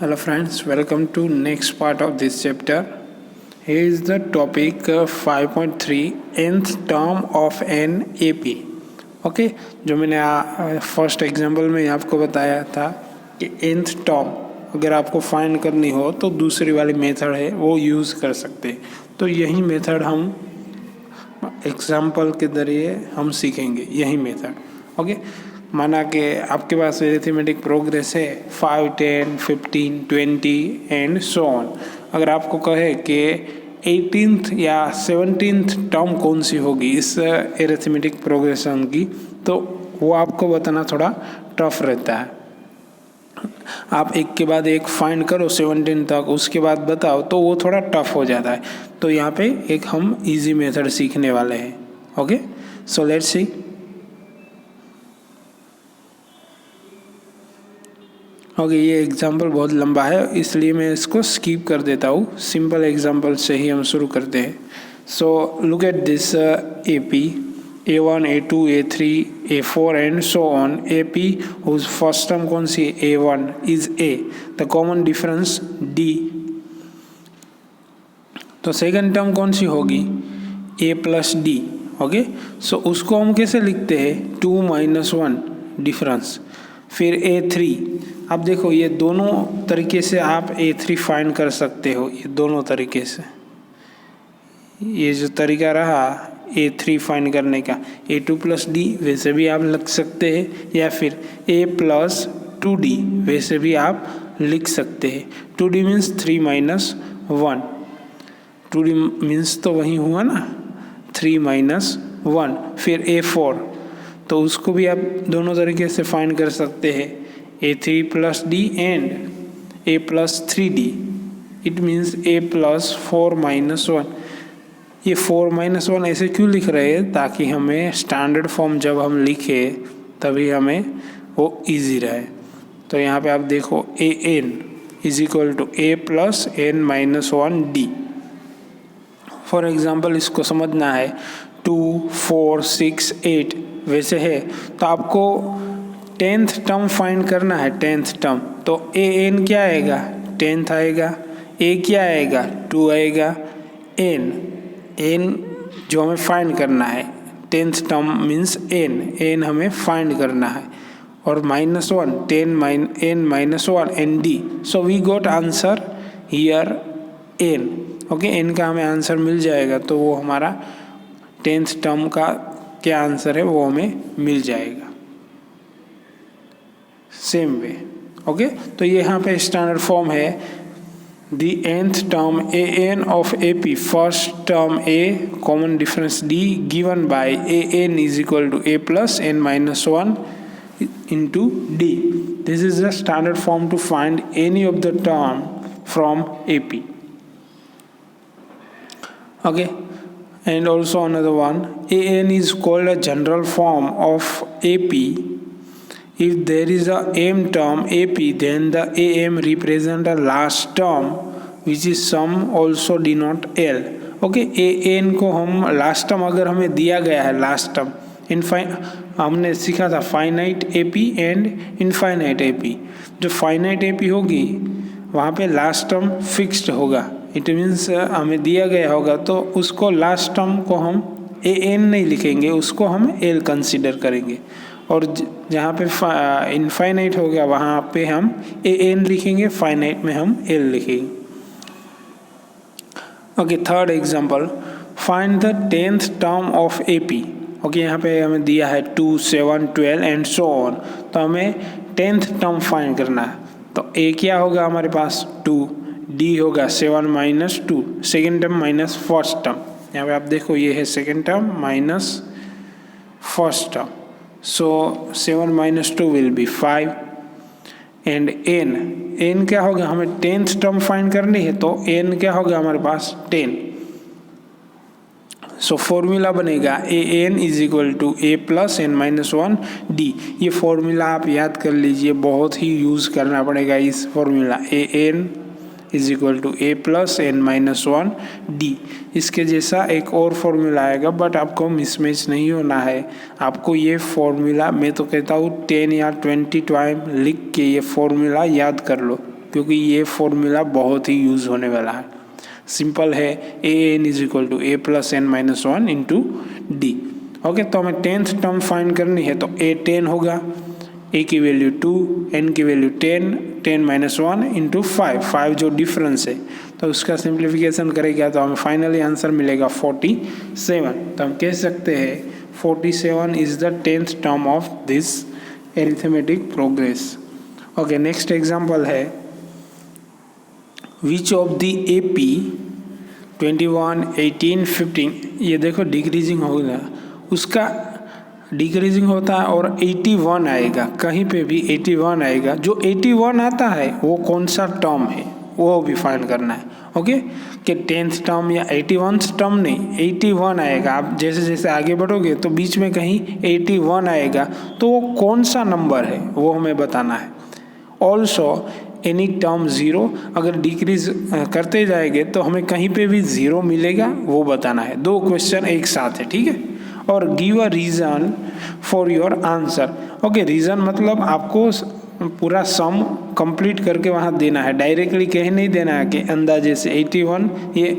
Hello friends, welcome to next part of this chapter. Here is the topic 5.3 nth term of an AP. Okay जो मैंने first example में आपको बताया था कि nth टर्म अगर आपको फाइंड करनी हो तो दूसरी वाली मेथड है वो यूज़ कर सकते हैं। तो यही मेथड हम एग्जांपल के जरिए हम सीखेंगे यही मेथड। ओके माना कि आपके पास अरिथमेटिक प्रोग्रेस है 5, 10, 15, 20 एंड सो ऑन। अगर आपको कहे कि 18th या 17th टर्म कौन सी होगी इस अरिथमेटिक प्रोग्रेशन की, तो वो आपको बताना थोड़ा टफ रहता है। आप एक के बाद एक फाइंड करो 17 तक, उसके बाद बताओ, तो वो थोड़ा टफ हो जाता है। तो यहाँ पे एक हम इजी मेथड सीखने वाले हैं। Okay so let's see. Okay ये एग्जाम्पल बहुत लंबा है इसलिए मैं इसको स्किप कर देता हूँ। सिंपल एग्जाम्पल से ही हम शुरू करते हैं। So look at this AP A1, A2, A3, A4 and so on. AP whose first term कौन सी है A1 is A, the common difference D। तो सेकेंड टर्म कौन सी होगी A plus D। Okay so उसको हम कैसे लिखते हैं 2 - 1 डिफरेंस। फिर A3, अब देखो ये दोनों तरीके से आप A3 फाइंड कर सकते हो। ये दोनों तरीके से ये जो तरीका रहा A3 फाइंड करने का A2 + D वैसे भी आप लिख सकते हैं, या फिर A + 2D वैसे भी आप लिख सकते हैं। 2D मीन्स 3 - 1, 2D मीन्स तो वही हुआ ना 3 - 1। फिर A4 तो उसको भी आप दोनों तरीके से फाइंड कर सकते हैं A3 + D and A + 3D। It means A + 4 - 1। ये 4 - 1 ऐसे क्यों लिख रहे हैं ताकि हमें स्टैंडर्ड फॉर्म जब हम लिखे तभी हमें वो इजी रहे। तो यहाँ पे आप देखो AN = A + n - 1D। For example इसको समझना है 2, 4, 6, 8 वैसे है तो आपको 10th टर्म फाइंड करना है। 10th टर्म तो AN क्या आएगा 10th आएगा, A क्या आएगा 2 आएगा, N जो हमें फाइंड करना है 10th टर्म मीन्स N हमें फाइंड करना है, और -1 10 - n - 1 ND। So we got answer here N। Okay N का हमें आंसर मिल जाएगा तो वो हमारा 10th टर्म का क्या आंसर है वो हमें मिल जाएगा सेम वे। ओके तो ये यहाँ पे स्टैंडर्ड फॉर्म है the nth term AN of AP, first term A, common difference D given by AN = A + n - 1 into D। This is the standard form to find any of the term from AP। Okay, and also another one, AN is called a general form of AP. If there is a M term AP, then the AM represent a last term which is sum also denote L. Okay, AN को हम last term अगर हमें दिया गया है last term हमने सीखा था finite AP and infinite AP। जो फाइनाइट AP होगी वहाँ पे लास्ट टर्म फिक्स्ड होगा। इट मीन्स हमें दिया गया होगा तो उसको लास्ट टर्म को हम AN नहीं लिखेंगे, उसको हम L कंसीडर करेंगे। और जहाँ पे इनफाइनाइट हो गया वहाँ पे हम AN लिखेंगे, फाइनाइट में हम L लिखेंगे। Okay third example, find the 10th term of AP। Okay यहाँ पे हमें दिया है 2, 7, 12 एंड सो ऑन। तो हमें 10th टर्म फाइंड करना है। तो A क्या होगा हमारे पास 2, D होगा 7 - 2, second term minus first term. यहाँ पे आप देखो ये है second term minus first term. So 7 - 2 will be 5 and N क्या होगा हमें 10th टर्म फाइंड करनी है तो N क्या होगा हमारे पास 10। सो फॉर्मूला बनेगा AN = A + n - 1 D। ये फॉर्मूला आप याद कर लीजिए, बहुत ही यूज़ करना पड़ेगा इस formula AN = A + n - 1 D। इसके जैसा एक और फॉर्मूला आएगा बट आपको मिसमैच नहीं होना है। आपको ये फॉर्मूला मैं तो कहता हूँ 10 या 20 टाइम लिख के ये फॉर्मूला याद कर लो। क्योंकि ये फॉर्मूला बहुत ही यूज होने वाला है। सिंपल है, A N is equal to A plus N minus one into D. Okay, तो हमें 10th टर्म फाइंड करनी है, तो ए 10 होगा, ए की वैल्यू 2, एन की वैल्यू 10, 10 माइनस 1 इंटू 5 जो डिफरेंस है, तो उसका सिंप्लीफिकेशन करेगा तो हमें फाइनली आंसर मिलेगा 47। तो हम कह सकते हैं 47 is the 10th term of this arithmetic progress. Okay, next example है, विच ऑफ द AP 21, 18, 15, ये देखो डिक्रीजिंग होगा, उसका डिक्रीजिंग होता है और 81 आएगा, कहीं पे भी 81 आएगा। जो 81 आता है वो कौन सा टर्म है वो भी फाइंड करना है। ओके, कि 10th टर्म या 81th टर्म नहीं, 81 आएगा। आप जैसे जैसे आगे बढ़ोगे तो बीच में कहीं 81 आएगा, तो वो कौन सा नंबर है वो हमें बताना है। ऑल्सो एनी टर्म 0, अगर डिक्रीज करते जाएंगे तो हमें कहीं पे भी 0 मिलेगा, वो बताना है। 2 क्वेश्चन एक साथ है, ठीक है। और give a reason for your answer. Okay, reason मतलब आपको पूरा सम कंप्लीट करके वहाँ देना है, डायरेक्टली कह नहीं देना है कि अंदाजे से 81 ये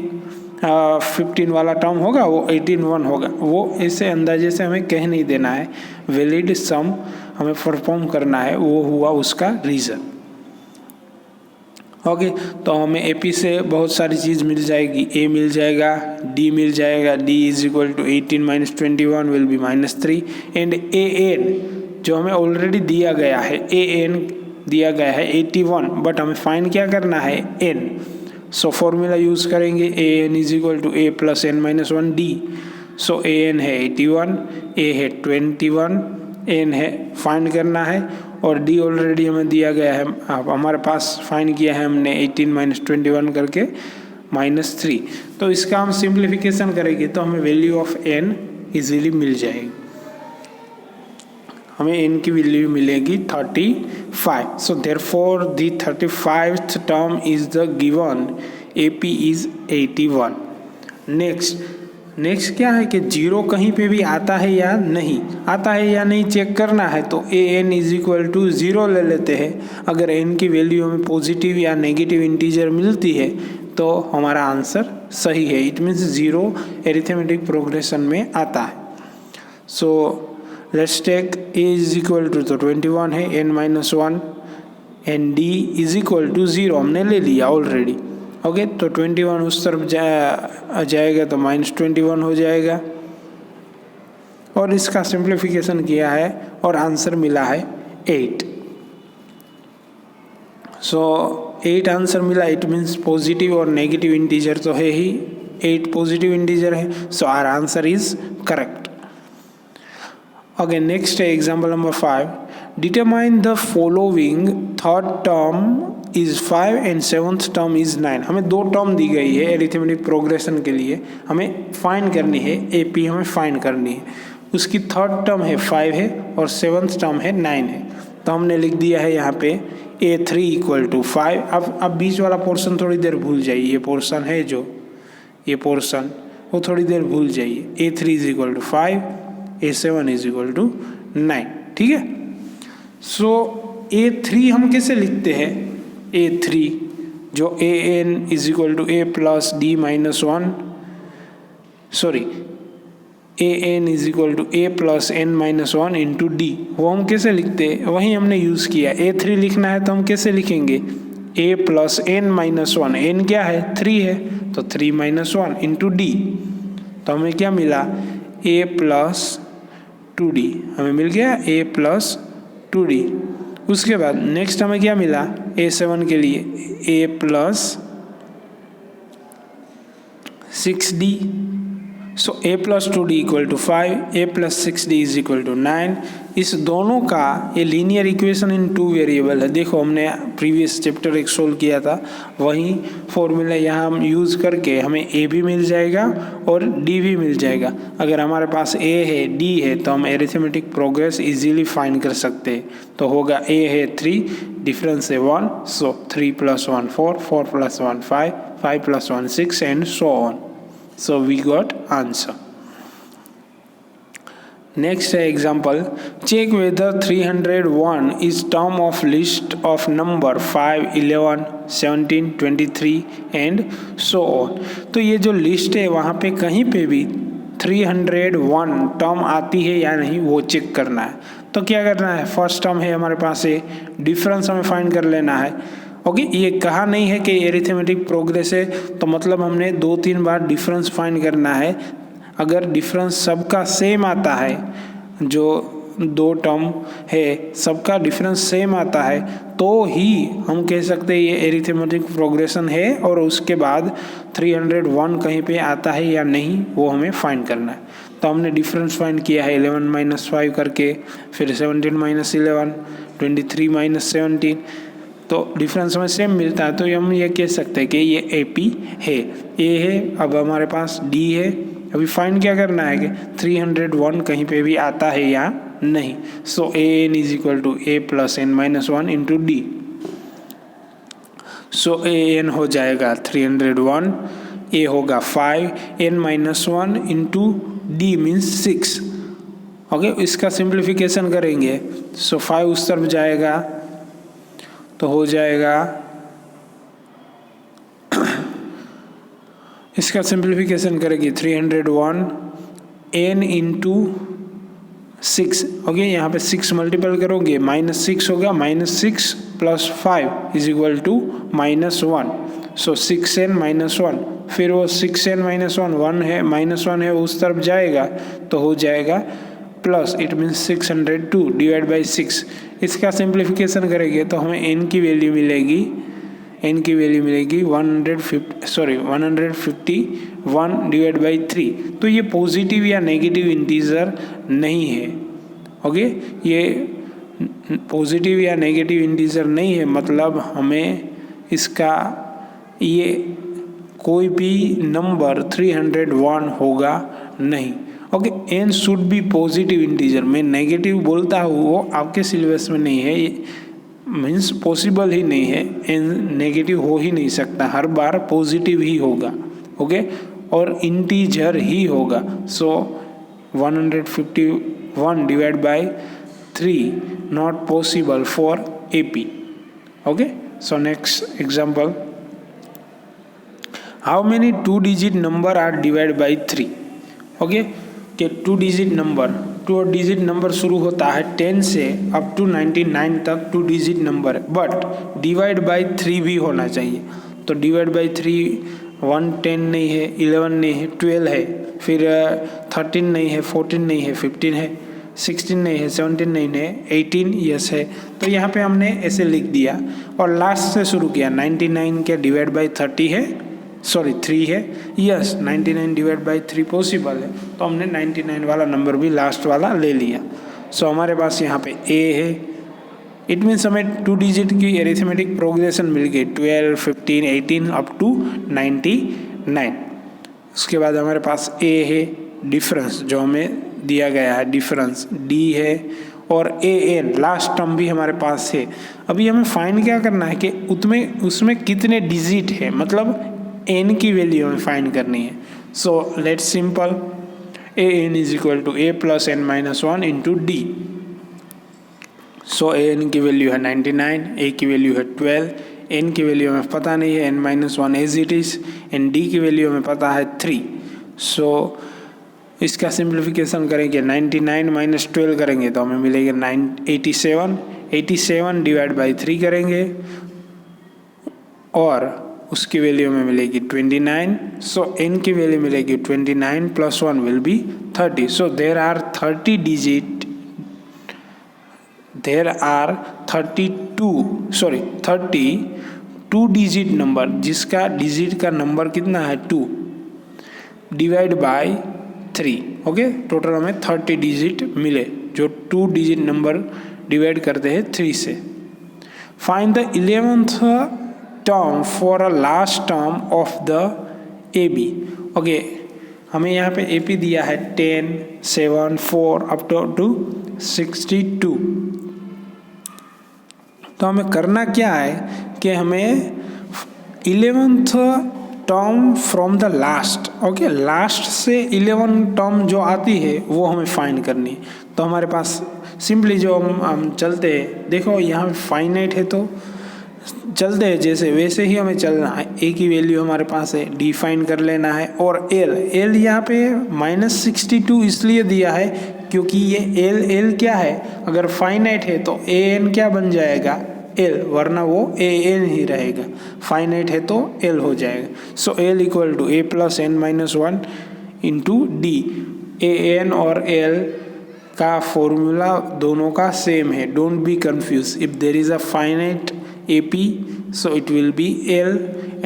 15 वाला टर्म होगा, वो 81 होगा, वो ऐसे अंदाजे से हमें कह नहीं देना है। वैलिड सम हमें परफॉर्म करना है, वो हुआ उसका रीज़न। ओके, तो हमें AP से बहुत सारी चीज़ मिल जाएगी, A मिल जाएगा, D मिल जाएगा, D is equal to 18 minus 21 will be -3, and AN जो हमें ऑलरेडी दिया गया है, AN दिया गया है 81, बट हमें फाइंड क्या करना है, N। सो फॉर्मूला यूज़ करेंगे, AN is equal to A plus N minus 1 D। So AN है 81, A है 21, N है फाइंड करना है, और D ऑलरेडी हमें दिया गया है, अब हमारे पास फाइंड किया है हमने 18 माइनस 21 करके -3। तो इसका हम सिंप्लीफिकेशन करेंगे तो हमें वैल्यू ऑफ N इजीली मिल जाएगी। हमें N की वैल्यू मिलेगी 35। So therefore the 35th term is the given, AP is 81। Next क्या है कि 0 कहीं पे भी आता है या नहीं, आता है या नहीं चेक करना है, तो AN इज इक्वल टू 0 ले लेते हैं। अगर N की वैल्यू हमें पॉजिटिव या नेगेटिव इंटीजर मिलती है तो हमारा आंसर सही है, इट मीन्स 0 एरिथमेटिक प्रोग्रेशन में आता है। So let's take A is equal to तो 21 है, N minus 1, and D is equal to 0 हमने ले लिया ऑलरेडी। ओके, तो 21 उस तरफ जाएगा तो -21 हो जाएगा, और इसका सिंप्लीफिकेशन किया है और आंसर मिला है 8। सो 8 आंसर मिला, इट मीन्स पॉजिटिव और नेगेटिव इंटीजर तो है ही, 8 पॉजिटिव इंटीजर है, so our answer is correct. Okay, next है example number 5, determine the following, third term is 5 and 7th term is 9। हमें 2 टर्म दी गई है एरिथमेटिक प्रोग्रेशन के लिए, हमें फाइंड करनी है, AP हमें फाइंड करनी है। उसकी थर्ड टर्म है 5 है और 7th टर्म है 9 है, तो हमने लिख दिया है यहाँ पे A3 इक्वल टू 5। अब बीच वाला पोर्शन थोड़ी देर भूल जाइए, ये पोर्शन है जो ये पोर्शन वो थोड़ी देर भूल जाइए। A3 is equal to 5, A7 is equal to 9, ठीक है। सो A3 हम कैसे लिखते हैं, A3 जो AN is equal to A plus D minus 1, sorry AN is equal to A plus N minus 1 into D, वो हम कैसे लिखते हैं, वही हमने यूज़ किया। A3 लिखना है तो हम कैसे लिखेंगे, A plus N minus 1, N क्या है 3 है, तो 3 माइनस 1 इंटू D, तो हमें क्या मिला, A प्लस 2D, हमें मिल गया A प्लस 2D। उसके बाद नेक्स्ट हमें क्या मिला, A7 के लिए A plus 6D। So A plus 2D equal to 5, A plus 6D is equal to 9। इस दोनों का ये लीनियर इक्वेशन इन 2 वेरिएबल है। देखो हमने प्रीवियस चैप्टर एक सोल्व किया था, वही फॉर्मूला यहाँ हम यूज़ करके हमें A भी मिल जाएगा और D भी मिल जाएगा। अगर हमारे पास A है D है तो हम एरिथमेटिक प्रोग्रेस इजीली फाइंड कर सकते हैं। तो होगा A है 3, डिफरेंस है 1, सो 3 + 1 4, 4 + 1 5, 5 + 1 6 and so on. So we got answer. Next है example, check whether 301 is term of list of number 5, 11, 17, 23 and so on. तो ये जो लिस्ट है वहाँ पे कहीं पे भी 301 टर्म आती है या नहीं वो चेक करना है। तो क्या करना है, फर्स्ट टर्म है हमारे पास है, डिफरेंस हमें फाइंड कर लेना है। ओके, ये कहा नहीं है कि एरिथमेटिक प्रोग्रेस है तो मतलब हमने 2-3 बार डिफरेंस फाइंड करना है। अगर डिफरेंस सबका सेम आता है, जो 2 टर्म है सबका डिफरेंस सेम आता है तो ही हम कह सकते हैं ये एरिथमेटिक प्रोग्रेशन है, और उसके बाद 301 कहीं पे आता है या नहीं वो हमें फाइंड करना है। तो हमने डिफरेंस फाइंड किया है 11 - 5 करके, फिर 17 - 11, 23 - 17, तो डिफरेंस हमें सेम मिलता है। तो हम ये कह सकते हैं कि ये AP है, A है। अब हमारे पास D है, अभी फाइंड क्या करना है कि 301 कहीं पे भी आता है या नहीं। सो AN = A + n - 1 into D। So AN हो जाएगा 301, A होगा 5, n - 1 into D means 6। Okay, इसका सिंप्लीफिकेशन करेंगे। सो 5 उस तरफ जाएगा तो हो जाएगा, इसका सिंप्लीफिकेशन करेंगे 301 n इंटू 6। ओके, यहाँ पे 6 मल्टीपल करोगे -6 होगा, -6 + 5 = -1। सो 6n - 1, फिर वो 6n - 1 है, -1 है उस तरफ जाएगा तो हो जाएगा प्लस, इट मीन्स 602 / 6। इसका सिंप्लीफिकेशन करेंगे तो हमें n की वैल्यू मिलेगी, 151 / 3। तो ये पॉजिटिव या नेगेटिव इंटीजर नहीं है। ओके, ये पॉजिटिव या नेगेटिव इंटीजर नहीं है, मतलब हमें इसका ये कोई भी नंबर 301 होगा नहीं। Okay, n should be positive integer. मैं नेगेटिव बोलता हूँ वो आपके सिलेबस में नहीं है, मीन्स पॉसिबल ही नहीं है, n नेगेटिव हो ही नहीं सकता, हर बार पॉजिटिव ही होगा। ओके, और इंटीजर ही होगा। So 151 / 3 not possible for AP। Okay, so next example, how many 2-digit number are divide by 3। Okay, कि 2-digit नंबर शुरू होता है 10 से अप टू 99 तक 2-digit नंबर है, बट डिवाइड बाई 3 भी होना चाहिए। तो डिवाइड बाई 3 1 10 नहीं है, 11 नहीं है, 12 है, फिर 13 नहीं है, 14 नहीं है, 15 है, 16 नहीं है, 17 नहीं है, 18 यस है। तो यहाँ पे हमने ऐसे लिख दिया और लास्ट से शुरू किया। 99 के डिवाइड बाई 30 है, सॉरी 3 है, यस 99 डिवाइड बाई 3 पॉसिबल है, तो हमने 99 वाला नंबर भी लास्ट वाला ले लिया। सो हमारे पास यहाँ पे A है, इट मीन्स हमें 2-digit की एरिथमेटिक प्रोग्रेशन मिल गई 12, 15, 18 अप टू 99। उसके बाद हमारे पास A है, डिफरेंस जो हमें दिया गया है, डिफरेंस D है, और AN लास्ट टर्म भी हमारे पास है। अभी हमें फाइंड क्या करना है कि उसमें कितने डिजिट है, मतलब n की वैल्यू हमें फाइंड करनी है। So let's simple, AN = A + n - 1 into D। So AN की वैल्यू है 99, A की वैल्यू है 12, n की वैल्यू हमें पता नहीं है, n - 1 as it is, and D की वैल्यू हमें पता है 3। सो इसका सिंप्लीफिकेशन करेंगे, 99 - 12 करेंगे तो हमें मिलेगा 87 डिवाइड बाई 3 करेंगे और उसकी वैल्यू में मिलेगी 29। सो n की वैल्यू मिलेगी 29 + 1 will be 30। So there are 32-digit number, जिसका डिजिट का नंबर कितना है 2 डिवाइड बाय 3। ओके, टोटल हमें 30 डिजिट मिले जो 2-digit नंबर डिवाइड करते हैं 3 से। Find the 11th term for a last term of the AB। Okay, हमें यहाँ पे AP दिया है 10, 7, 4 अप टू 62। तो हमें करना क्या है कि हमें 11th term from the last, okay, last से 11 टर्म जो आती है वो हमें फाइंड करनी है। तो हमारे पास सिंपली जो हम चलते हैं, देखो यहाँ फाइनाइट है तो चलते हैं जैसे वैसे ही हमें चलना है। ए की वैल्यू हमारे पास है, डी फाइंड कर लेना है। और एल यहाँ पे -62 इसलिए दिया है क्योंकि ये एल क्या है, अगर फाइनाइट है तो ए एन क्या बन जाएगा, एल, वरना वो ए एन ही रहेगा। फाइनाइट है तो एल हो जाएगा। So L equal to A plus N minus 1 into D. A N और एल का फॉर्मूला दोनों का सेम है, don't be confuse. If there is a finite AP, so it will be L,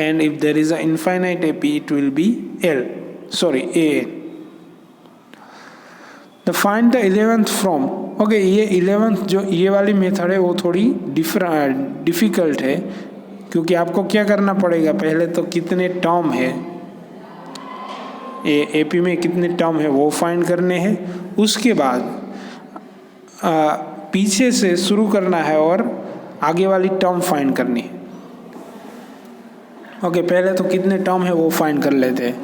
and if there is a infinite AP, it will be L. Sorry, AN. The find the 11th from. Okay, ये 11th जो ये वाली method है वो थोड़ी difficult है, क्योंकि आपको क्या करना पड़ेगा, पहले तो कितने टर्म है AP में कितने टर्म है वो फाइंड करने हैं, उसके बाद पीछे से शुरू करना है और आगे वाली टर्म फाइंड करनी है। ओके, पहले तो कितने टर्म है वो फाइंड कर लेते हैं।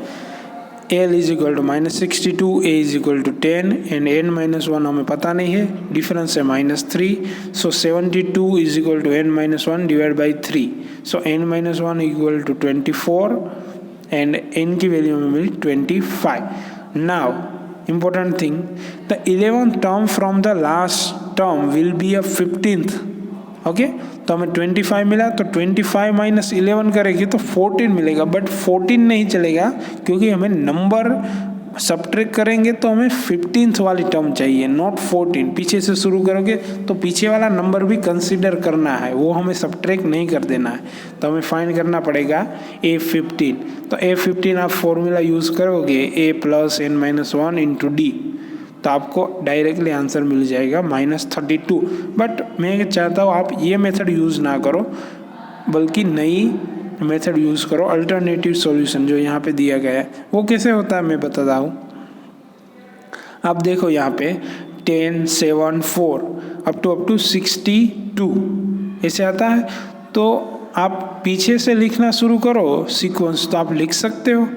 L is equal to -62, A is equal to 10 and n minus 1 हमें पता नहीं है, डिफरेंस है -3। So 72 is equal to n minus 1 divide by 3। So n minus 1 equal to 24 and n की वैल्यू हमें मिली 25। Now important thing, the 11th term from the last term will be a 15th। Okay, तो हमें 25 मिला, तो 25 minus 11 करेंगे तो 14 मिलेगा, बट 14 नहीं चलेगा क्योंकि हमें नंबर सब्ट्रैक्ट करेंगे तो हमें 15th वाली टर्म चाहिए, नॉट 14। पीछे से शुरू करोगे तो पीछे वाला नंबर भी कंसीडर करना है, वो हमें सब्ट्रैक्ट नहीं कर देना है। तो हमें फाइंड करना पड़ेगा A15। तो A15 आप फॉर्मूला यूज़ करोगे A plus n minus 1 into D, तो आपको डायरेक्टली आंसर मिल जाएगा -32। बट मैं चाहता हूँ आप ये मेथड यूज़ ना करो, बल्कि नई मेथड यूज़ करो, अल्टरनेटिव सॉल्यूशन जो यहाँ पे दिया गया है। वो कैसे होता है मैं बताता हूँ। आप देखो यहाँ पे 10, 7, 4 अप टू 62 ऐसे आता है। तो आप पीछे से लिखना शुरू करो सीक्वेंस, तो आप लिख सकते हो।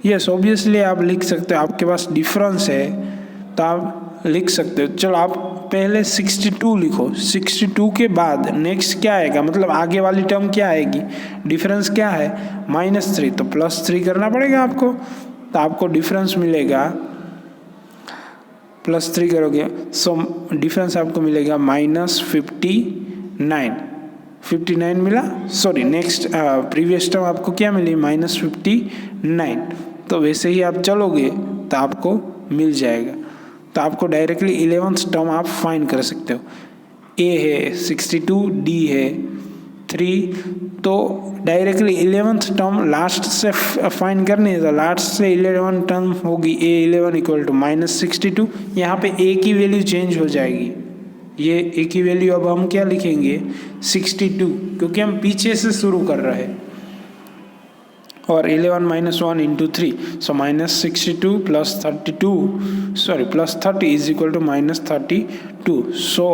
यस, ऑब्वियसली आप लिख सकते हो, आपके पास डिफरेंस है तो आप लिख सकते हो। चलो आप पहले 62 लिखो, 62 के बाद नेक्स्ट क्या आएगा, मतलब आगे वाली टर्म क्या आएगी, डिफरेंस क्या है -3, तो +3 करना पड़ेगा आपको। तो आपको डिफरेंस मिलेगा, +3 करोगे सो डिफरेंस आपको मिलेगा -59। 59 मिला, सॉरी नेक्स्ट प्रीवियस टर्म आपको क्या मिली -59। तो वैसे ही आप चलोगे तो आपको मिल जाएगा। तो आपको डायरेक्टली 11th टर्म आप फाइंड कर सकते हो। ए है 62, डी है 3, तो डायरेक्टली 11th टर्म लास्ट से फाइंड करनी है। तो लास्ट से 11 टर्म होगी A11 इक्वल टू -62। यहाँ पे ए की वैल्यू चेंज हो जाएगी, ये ए की वैल्यू अब हम क्या लिखेंगे 62, क्योंकि हम पीछे से शुरू कर रहे हैं। और 11 minus 1 into 3, so -62 plus 30 is equal to -32. So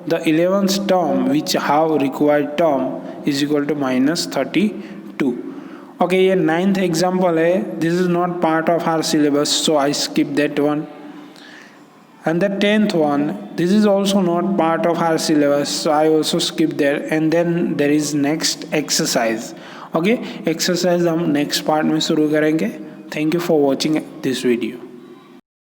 the 11th term which have required term is equal to -32. Okay, ये 9th example है, this is not part of our syllabus, so I skip that one. And the 10th one, this is also not part of our syllabus, so I also skip that. And then there is next exercise. Okay, exercise हम next part में शुरू करेंगे। Thank you for watching this video.